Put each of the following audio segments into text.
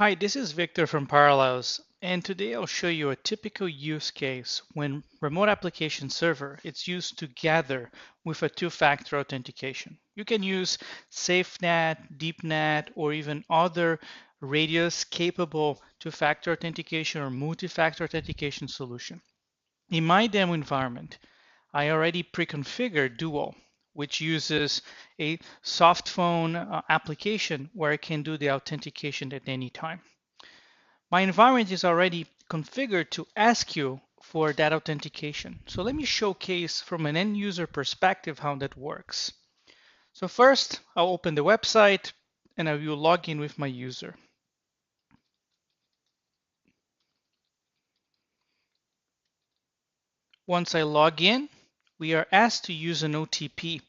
Hi, this is Victor from Parallels, and today I'll show you a typical use case when remote application server is used together with a two-factor authentication. You can use SafeNet, DeepNet, or even other radius capable two-factor authentication or multi-factor authentication solution. In my demo environment, I already pre-configured Duo, which uses a soft phone application where I can do the authentication at any time. My environment is already configured to ask you for that authentication. So let me showcase from an end user perspective how that works. So first, I'll open the website and I will log in with my user. Once I log in, we are asked to use an OTP,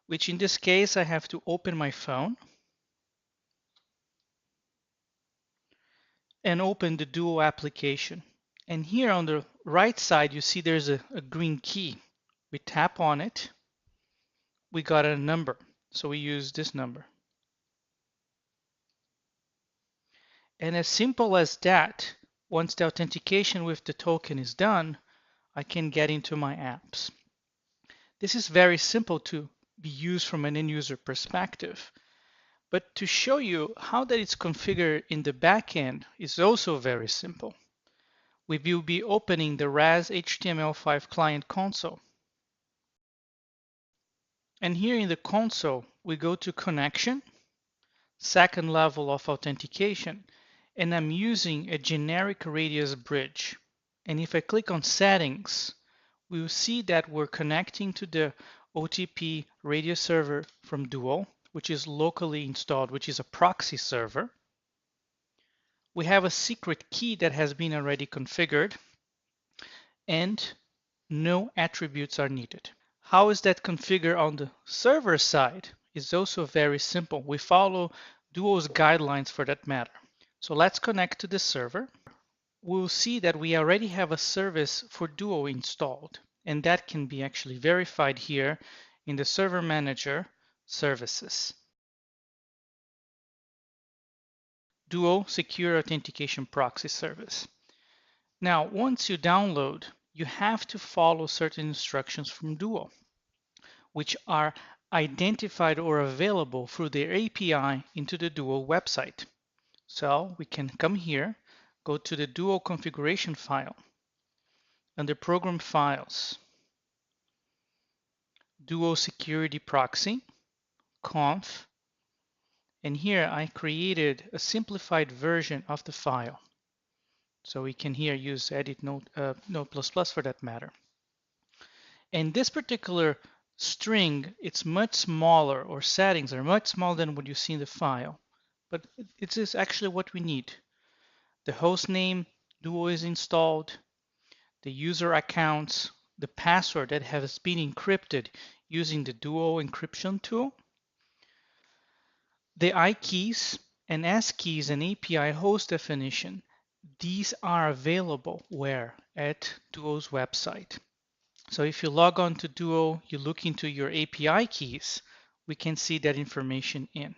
which in this case I have to open my phone and open the Duo application. And here on the right side, you see there's a green key. We tap on it, we got a number. So we use this number. And as simple as that, once the authentication with the token is done, I can get into my apps. This is very simple to be used from an end user perspective. But to show you how that it's configured in the backend is also very simple. We will be opening the RAS HTML5 client console. And here in the console, we go to connection, second level of authentication, and I'm using a generic radius bridge. And if I click on settings, we will see that we're connecting to the OTP radius server from Duo, which is locally installed, which is a proxy server. We have a secret key that has been already configured, and no attributes are needed. How is that configured on the server side? It's also very simple. We follow Duo's guidelines for that matter. So let's connect to the server. We'll see that we already have a service for Duo installed, and that can be actually verified here in the Server Manager Services. Duo Secure Authentication Proxy Service. Now, once you download, you have to follow certain instructions from Duo, which are identified or available through their API into the Duo website. So we can come here, go to the Duo configuration file, under Program Files, Duo Security Proxy, conf, and here I created a simplified version of the file. So we can here use edit Node++ for that matter. And this particular string, it's much smaller, or settings are much smaller than what you see in the file. But it is actually what we need. The host name, Duo is installed, the user accounts, the password that has been encrypted using the Duo encryption tool, the I keys and S keys and API host definition. These are available where? At Duo's website. So if you log on to Duo, you look into your API keys, we can see that information in.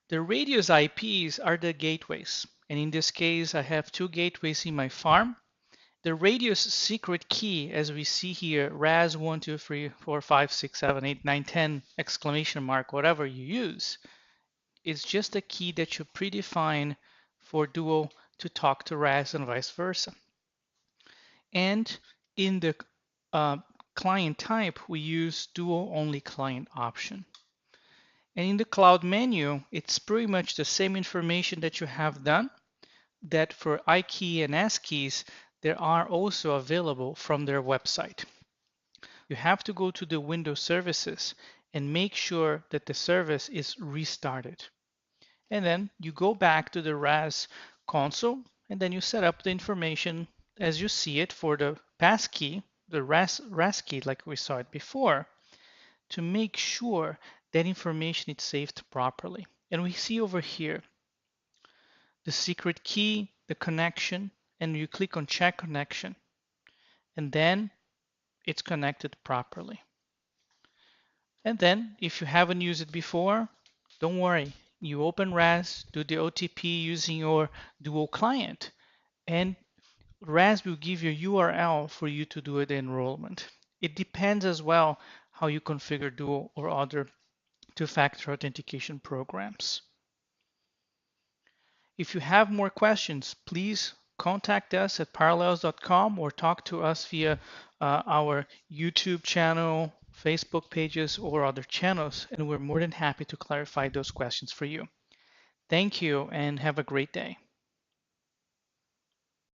The radius IPs are the gateways. And in this case, I have two gateways in my farm. The radius secret key, as we see here, RAS 1, 2, 3, 4, 5, 6, 7, 8, 9, 10, exclamation mark, whatever you use, is just a key that you predefine for Duo to talk to RAS and vice versa. And in the client type, we use Duo only client option. And in the cloud menu, it's pretty much the same information that you have done, that for iKey and S keys, there are also available from their website. You have to go to the Windows services and make sure that the service is restarted. And then you go back to the RAS console, and then you set up the information as you see it for the passkey, the RAS key like we saw it before, to make sure that information is saved properly. And we see over here the secret key, the connection, and you click on check connection, and then it's connected properly. And then if you haven't used it before, don't worry, you open RAS, do the OTP using your Duo client, and RAS will give you a URL for you to do the enrollment. It depends as well how you configure Duo or other two-factor authentication programs. If you have more questions, please contact us at parallels.com or talk to us via our YouTube channel, Facebook pages, or other channels, and we're more than happy to clarify those questions for you. Thank you and have a great day.